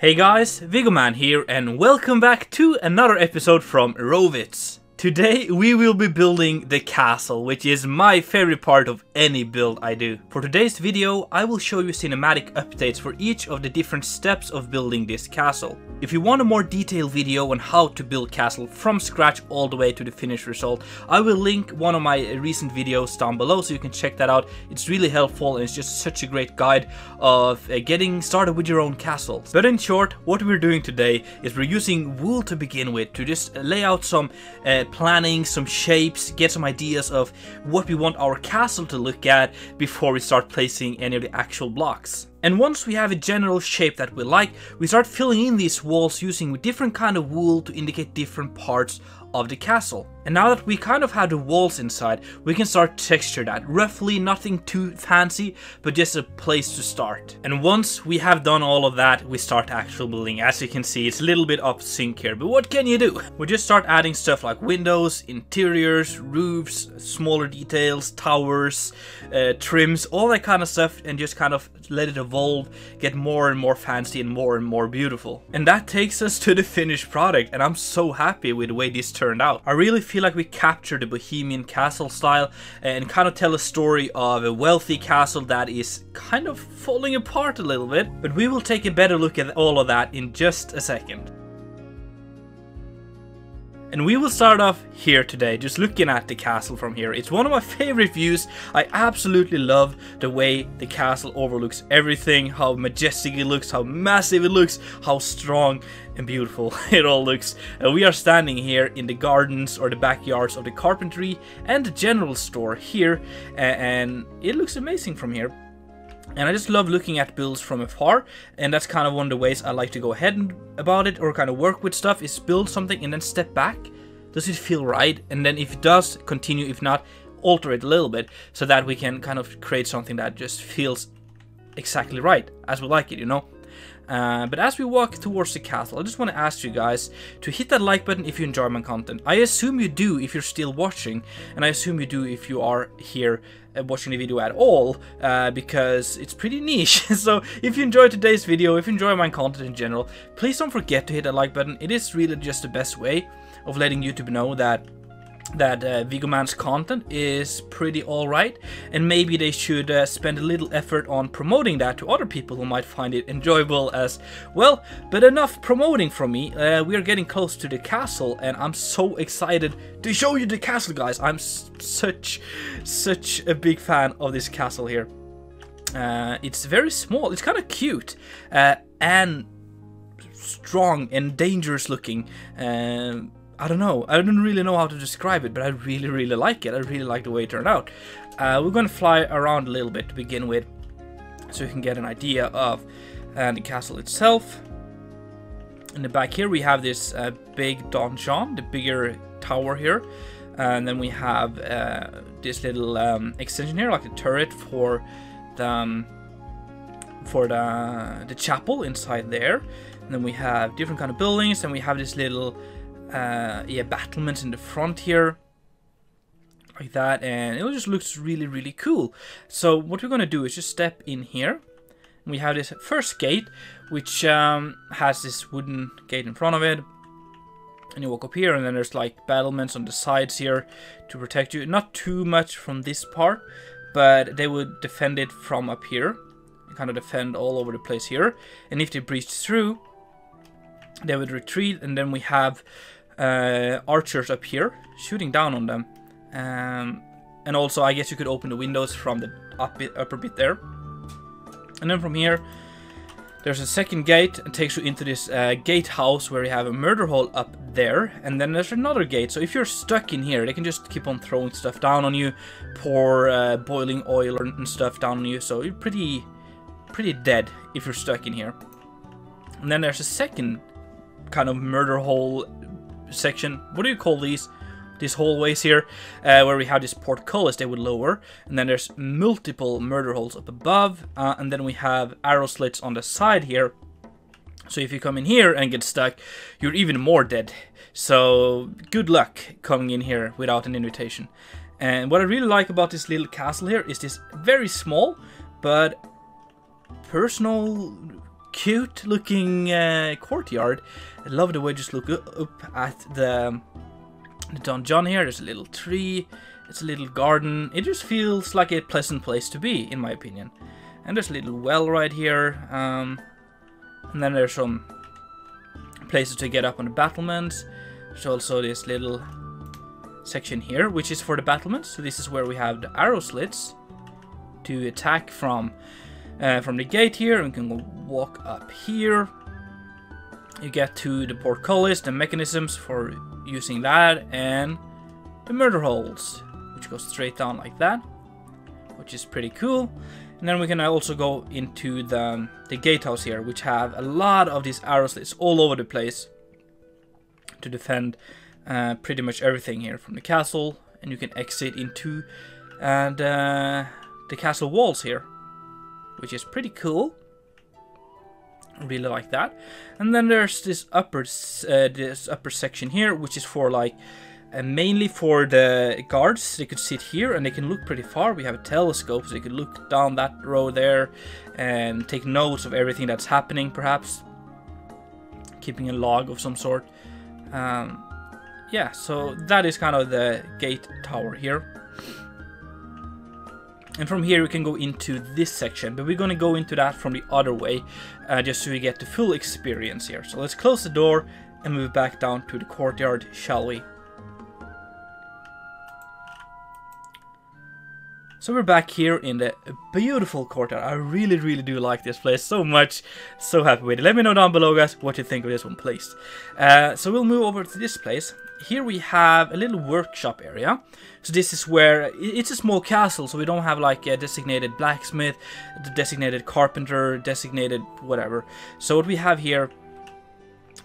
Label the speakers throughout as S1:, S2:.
S1: Hey guys, Viggoman here and welcome back to another episode from Rovitz. Today we will be building the castle, which is my favorite part of any build I do. For today's video, I will show you cinematic updates for each of the different steps of building this castle. If you want a more detailed video on how to build castle from scratch all the way to the finished result, I will link one of my recent videos down below so you can check that out. It's really helpful and it's just such a great guide of getting started with your own castles. But in short, what we're doing today is we're using wool to begin with to just lay out some planning, some shapes, get some ideas of what we want our castle to look at before we start placing any of the actual blocks. And once we have a general shape that we like, we start filling in these walls using different kind of wool to indicate different parts of the castle. And now that we kind of have the walls inside, we can start texture that. Roughly nothing too fancy, but just a place to start. And once we have done all of that, we start actual building. As you can see, it's a little bit off sync here, but what can you do? We just start adding stuff like windows, interiors, roofs, smaller details, towers, trims, all that kind of stuff, and just kind of let it evolve, get more and more fancy and more beautiful. And that takes us to the finished product, and I'm so happy with the way this turned out. I really feel like we captured the Bohemian castle style and kind of tell a story of a wealthy castle that is kind of falling apart a little bit, but we will take a better look at all of that in just a second. And we will start off here today, just looking at the castle from here. It's one of my favorite views. I absolutely love the way the castle overlooks everything, how majestic it looks, how massive it looks, how strong and beautiful it all looks. We are standing here in the gardens or the backyards of the carpentry and the general store here, and it looks amazing from here. And I just love looking at builds from afar, and that's kind of one of the ways I like to go ahead and about it, or kind of work with stuff, is build something and then step back. Does it feel right? And then if it does, continue. If not, alter it a little bit so that we can kind of create something that just feels exactly right as we like it, you know. But as we walk towards the castle, I just want to ask you guys to hit that like button if you enjoy my content. I assume you do if you're still watching, and I assume you do if you are here watching the video at all, because it's pretty niche. So if you enjoyed today's video, if you enjoy my content in general, please don't forget to hit that like button. It is really just the best way of letting YouTube know that Viggoman's content is pretty alright, and maybe they should spend a little effort on promoting that to other people who might find it enjoyable as well. But enough promoting from me. We are getting close to the castle, and I'm so excited to show you the castle, guys. I'm such a big fan of this castle here. It's very small, it's kind of cute, and strong and dangerous looking. I don't know. I don't really know how to describe it, but I really like it. I really like the way it turned out. We're going to fly around a little bit to begin with, so you can get an idea of the castle itself. In the back here, we have this big donjon, the bigger tower here, and then we have this little extension here, like the turret for the chapel inside there. And then we have different kind of buildings, and we have this little battlements in the front here, like that, and it just looks really cool. So what we're gonna do is just step in here. We have this first gate, which has this wooden gate in front of it, and you walk up here, and then there's like battlements on the sides here to protect you. Not too much from this part, but they would defend it from up here, and kind of defend all over the place here. And if they breach through, they would retreat, and then we have archers up here shooting down on them, and also I guess you could open the windows from the upper bit there. And then from here there's a second gate that takes you into this gatehouse where you have a murder hole up there, and then there's another gate. So if you're stuck in here, they can just keep on throwing stuff down on you, pour boiling oil and stuff down on you, so you're pretty dead if you're stuck in here. And then there's a second kind of murder hole section. What do you call these hallways here, where we have this portcullis they would lower, and then there's multiple murder holes up above, and then we have arrow slits on the side here. So if you come in here and get stuck, you're even more dead. So good luck coming in here without an invitation. And what I really like about this little castle here is this very small but personal cute looking courtyard. I love the way just look up at the donjon here. There's a little tree, it's a little garden. It just feels like a pleasant place to be, in my opinion. And there's a little well right here. And then there's some places to get up on the battlements. There's also this little section here, which is for the battlements. So this is where we have the arrow slits to attack from the gate here. And we can go walk up here. You get to the portcullis, the mechanisms for using that, and the murder holes, which goes straight down like that, which is pretty cool. And then we can also go into the gatehouse here, which have a lot of these arrow slits all over the place to defend pretty much everything here from the castle. And you can exit into the castle walls here, which is pretty cool. I really like that. And then there's this upper section here, which is for like mainly for the guards. They could sit here and they can look pretty far. We have a telescope, so they could look down that road there and take notes of everything that's happening, perhaps keeping a log of some sort. Yeah, so that is kind of the gate tower here. And from here we can go into this section, but we're going to go into that from the other way, just so we get the full experience here. So let's close the door and move back down to the courtyard, shall we? So we're back here in the beautiful courtyard. I really do like this place so much. So happy with it. Let me know down below, guys, what you think of this one, please. So we'll move over to this place. Here we have a little workshop area. So this is where, it's a small castle, so we don't have like a designated blacksmith, the designated carpenter, designated whatever. So what we have here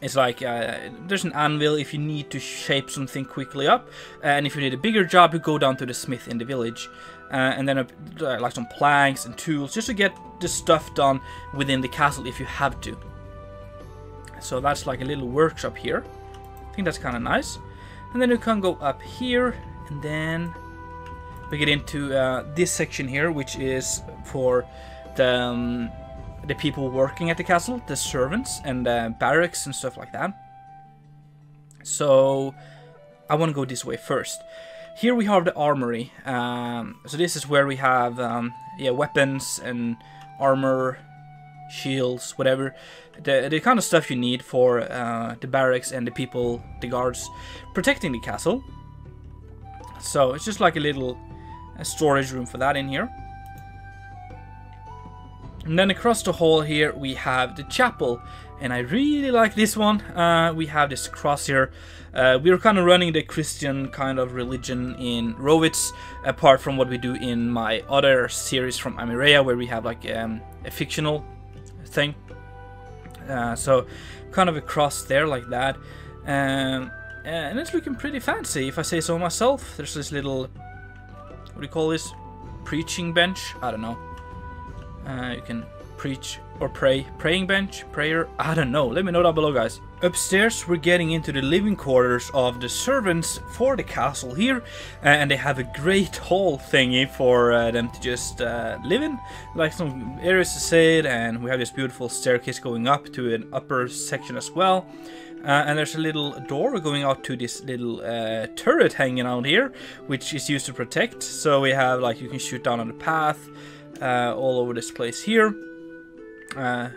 S1: is like, there's an anvil if you need to shape something quickly up. And if you need a bigger job, you go down to the smith in the village. And then like some planks and tools, just to get the stuff done within the castle if you have to. So that's like a little workshop here. I think that's kind of nice. And then you can go up here, and then we get into this section here, which is for the people working at the castle, the servants and barracks and stuff like that. So I want to go this way first. Here we have the armory. So this is where we have yeah, weapons and armor, shields, whatever, the kind of stuff you need for the barracks and the people, the guards protecting the castle. So it's just like a little storage room for that in here. And then across the hall here we have the chapel, and I really like this one. We have this cross here. We are kind of running the Christian kind of religion in Rovitz, apart from what we do in my other series from Armory, where we have like a fictional thing. So kind of a cross there like that. And it's looking pretty fancy, if I say so myself. There's this little, what do you call this? Preaching bench? I don't know. You can preach or pray. Praying bench? Prayer? I don't know. Let me know down below, guys. Upstairs, we're getting into the living quarters of the servants for the castle here. And they have a great hall thingy for them to just live in. Like some areas to sit, and we have this beautiful staircase going up to an upper section as well. And there's a little door going out to this little turret hanging out here, which is used to protect. So we have, like, you can shoot down on the path all over this place here,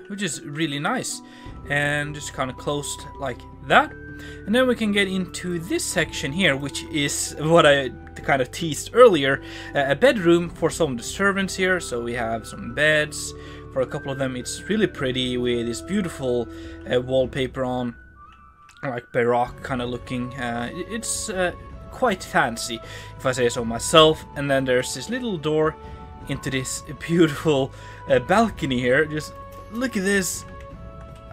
S1: which is really nice, and just kind of closed like that. And then we can get into this section here, which is what I kind of teased earlier, a bedroom for some of the servants here. So we have some beds for a couple of them. It's really pretty with this beautiful wallpaper on, like baroque kind of looking. It's quite fancy, if I say so myself. And then there's this little door into this beautiful balcony here. Just look at this.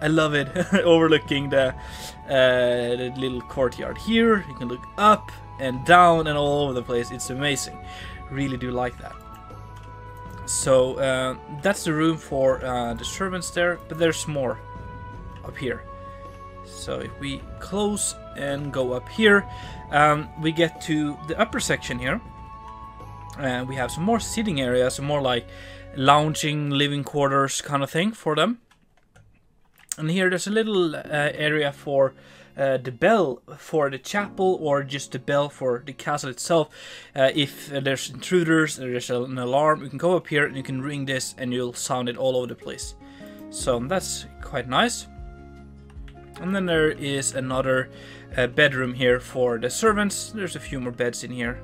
S1: I love it. Overlooking the little courtyard here. You can look up and down and all over the place. It's amazing. Really do like that. So that's the room for the servants there, but there's more up here. So if we close and go up here, we get to the upper section here. We have some more sitting areas, some more like lounging living quarters kind of thing for them. And here there's a little area for the bell for the chapel, or just the bell for the castle itself. If there's intruders, there's an alarm, you can go up here and you can ring this and you'll sound it all over the place. So that's quite nice. And then there is another bedroom here for the servants. There's a few more beds in here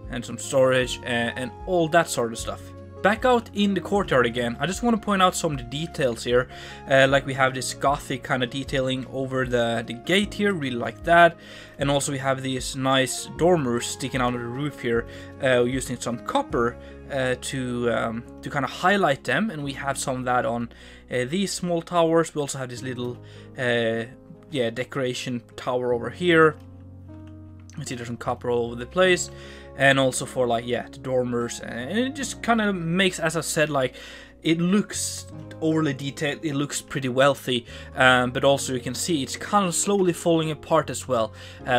S1: and some storage and all that sort of stuff. Back out in the courtyard again, I just want to point out some of the details here. Like we have this gothic kind of detailing over the gate here, really like that. And also we have these nice dormers sticking out of the roof here, using some copper to kind of highlight them. And we have some of that on these small towers. We also have this little decoration tower over here. You see there's some copper all over the place. And also for like, yeah, the dormers, and it just kind of makes, as I said, like, it looks overly detailed, it looks pretty wealthy, but also you can see it's kind of slowly falling apart as well,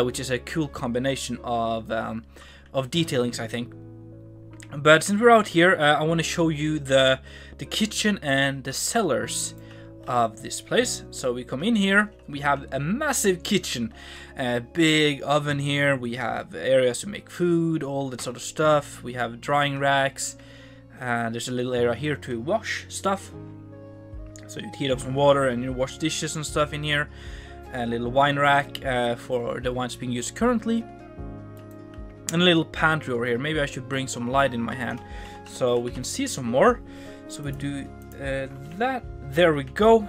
S1: which is a cool combination of detailings, I think. But since we're out here, I want to show you the kitchen and the cellars of this place. So we come in here, we have a massive kitchen, a big oven here, we have areas to make food, all that sort of stuff. We have drying racks, and there's a little area here to wash stuff. So you'd heat up some water and you wash dishes and stuff in here. A little wine rack for the wines being used currently. And a little pantry over here. Maybe I should bring some light in my hand so we can see some more. So we do that. There we go.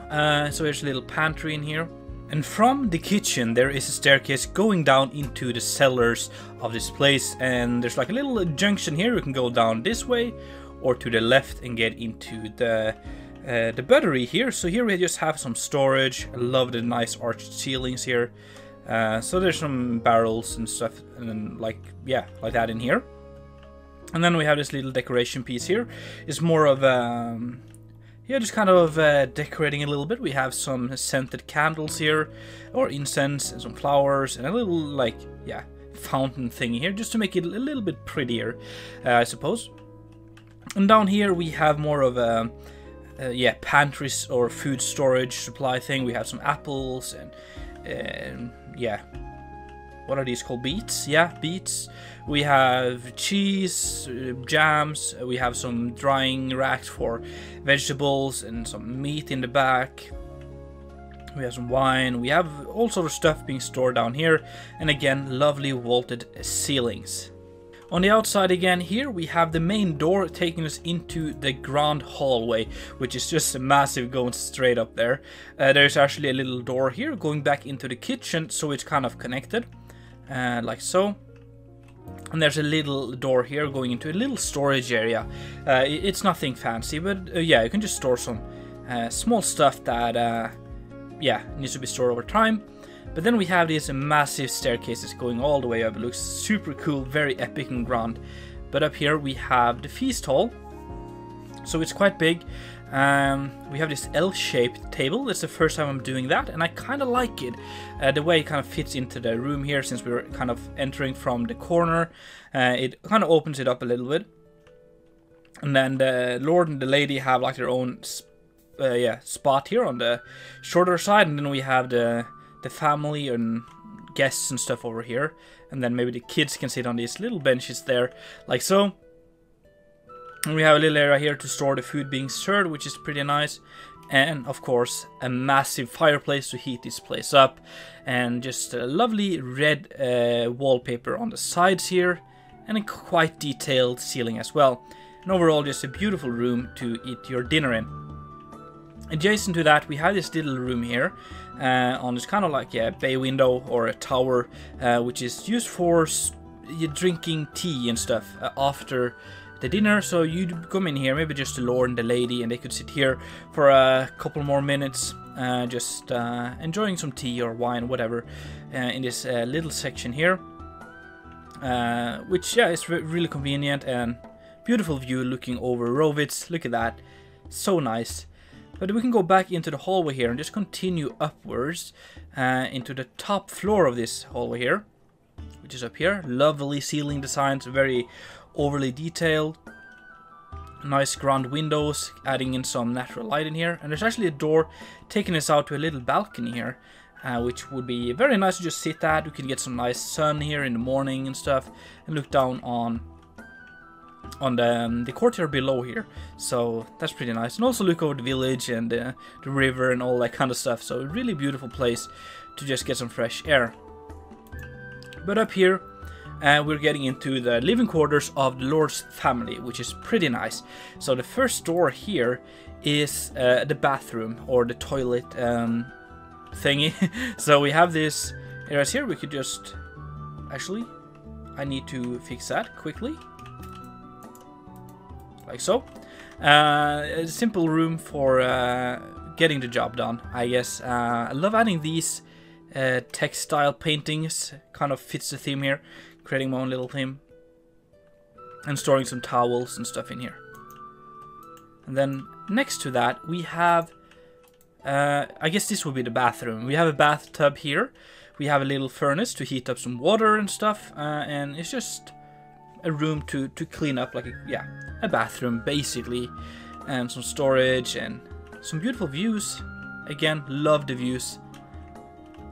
S1: So there's a little pantry in here. And from the kitchen there is a staircase going down into the cellars of this place. And there's like a little junction here. You can go down this way or to the left and get into the buttery here. So here we just have some storage. I love the nice arched ceilings here. So there's some barrels and stuff, and then like that in here. And then we have this little decoration piece here. It's more of just kind of decorating a little bit. We have some scented candles here, or incense, and some flowers, and a little fountain thingy here, just to make it a little bit prettier, I suppose. And down here we have more of a pantries or food storage supply thing. We have some apples and what are these called? Beets? Yeah, beets. We have cheese, jams. We have some drying racks for vegetables and some meat in the back. We have some wine. We have all sort of stuff being stored down here. And again, lovely vaulted ceilings. On the outside again, here we have the main door taking us into the grand hallway, which is just massive, going straight up there. There's actually a little door here going back into the kitchen, so it's kind of connected, like so. And there's a little door here going into a little storage area. It's nothing fancy, but you can just store some small stuff that needs to be stored over time. But then we have these massive staircases going all the way up. It looks super cool, very epic and grand. But up here we have the feast hall. So it's quite big. We have this L-shaped table. It's the first time I'm doing that, and I kind of like it. The way it kind of fits into the room here, since we're kind of entering from the corner. It kind of opens it up a little bit. And then the Lord and the Lady have like their own spot here on the shorter side. And then we have the family and guests and stuff over here, and then maybe the kids can sit on these little benches there, like so. And we have a little area here to store the food being served, which is pretty nice. And of course a massive fireplace to heat this place up, and just a lovely red wallpaper on the sides here, and a quite detailed ceiling as well. And overall just a beautiful room to eat your dinner in. Adjacent to that we have this little room here on this kind of like a bay window or a tower, which is used for drinking tea and stuff after the dinner. So you'd come in here, maybe just the Lord and the Lady, and they could sit here for a couple more minutes, just enjoying some tea or wine, whatever, in this little section here, which is really convenient, and beautiful view looking over Rovitz. Look at that, so nice. But we can go back into the hallway here and just continue upwards into the top floor of this hallway here, which is up here. Lovely ceiling designs, very overly detailed. Nice ground windows, adding in some natural light in here. And there's actually a door taking us out to a little balcony here, which would be very nice to just sit at. We can get some nice sun here in the morning and stuff, and look down on the courtyard below here. So that's pretty nice. And also look over the village and the river and all that kind of stuff. So a really beautiful place to just get some fresh air. But up here, we're getting into the living quarters of the Lord's family, which is pretty nice. So the first door here is the bathroom or the toilet thingy. So we have this areas here. We could just... Actually, I need to fix that quickly. Like so. A simple room for getting the job done, I guess. I love adding these textile paintings. Kind of fits the theme here. Creating my own little theme. And storing some towels and stuff in here. And then next to that we have... I guess this will be the bathroom. We have a bathtub here. We have a little furnace to heat up some water and stuff. And it's just a room to clean up, like a bathroom basically. And some storage and some beautiful views. Again, love the views.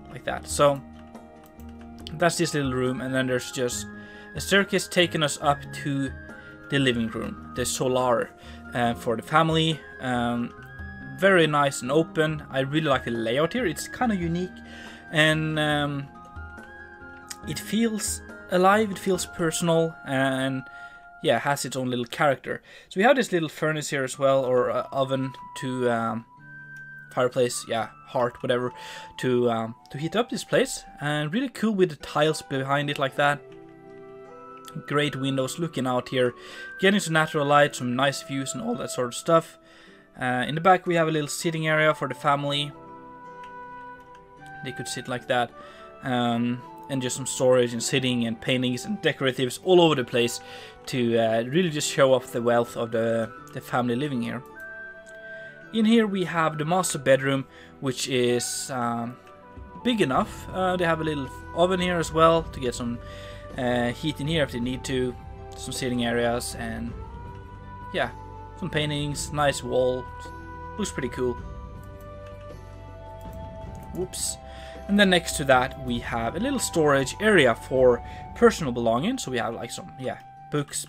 S1: Like that. So that's this little room, and then there's just a staircase taking us up to the living room, the solar for the family. Very nice and open. I really like the layout here. It's kind of unique, and it feels alive. It feels personal, and yeah, has its own little character. So we have this little furnace here as well, or oven to fireplace, yeah, heart, whatever, to heat up this place. And really cool with the tiles behind it like that. Great windows looking out here, getting some natural light, some nice views and all that sort of stuff. In the back we have a little sitting area for the family. They could sit like that. And just some storage and sitting and paintings and decoratives all over the place to really just show off the wealth of the family living here. In here we have the master bedroom, which is big enough. They have a little oven here as well to get some heat in here if they need to. Some sitting areas and yeah, some paintings, nice wall. Looks pretty cool. Whoops. And then next to that we have a little storage area for personal belongings. So we have like some, yeah, books,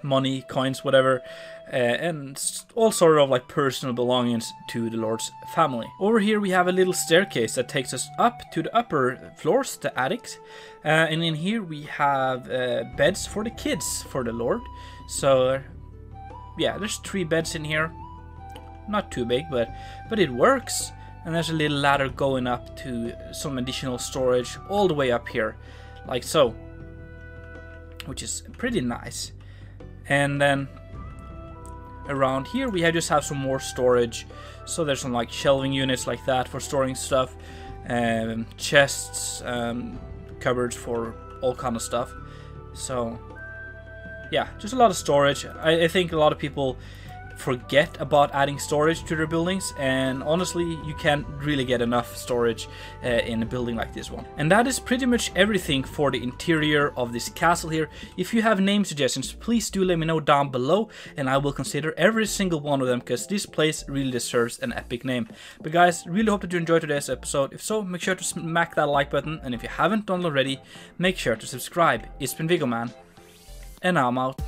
S1: money, coins, whatever, and all sort of like personal belongings to the Lord's family. Over here we have a little staircase that takes us up to the upper floors, the attics, and in here we have beds for the kids for the Lord. So yeah, there's 3 beds in here, not too big, but it works. And there's a little ladder going up to some additional storage all the way up here, like so, which is pretty nice. And then around here we just have some more storage. So there's some like shelving units like that for storing stuff, chests, cupboards for all kind of stuff. So yeah, just a lot of storage. I think a lot of people forget about adding storage to their buildings, and honestly you can't really get enough storage in a building like this one. And that is pretty much everything for the interior of this castle here. If you have name suggestions, please do let me know down below, and I will consider every single one of them, because this place really deserves an epic name. But guys, really hope that you enjoyed today's episode. If so, make sure to smack that like button, and if you haven't done already, make sure to subscribe. It's been Viggoman, and I'm out.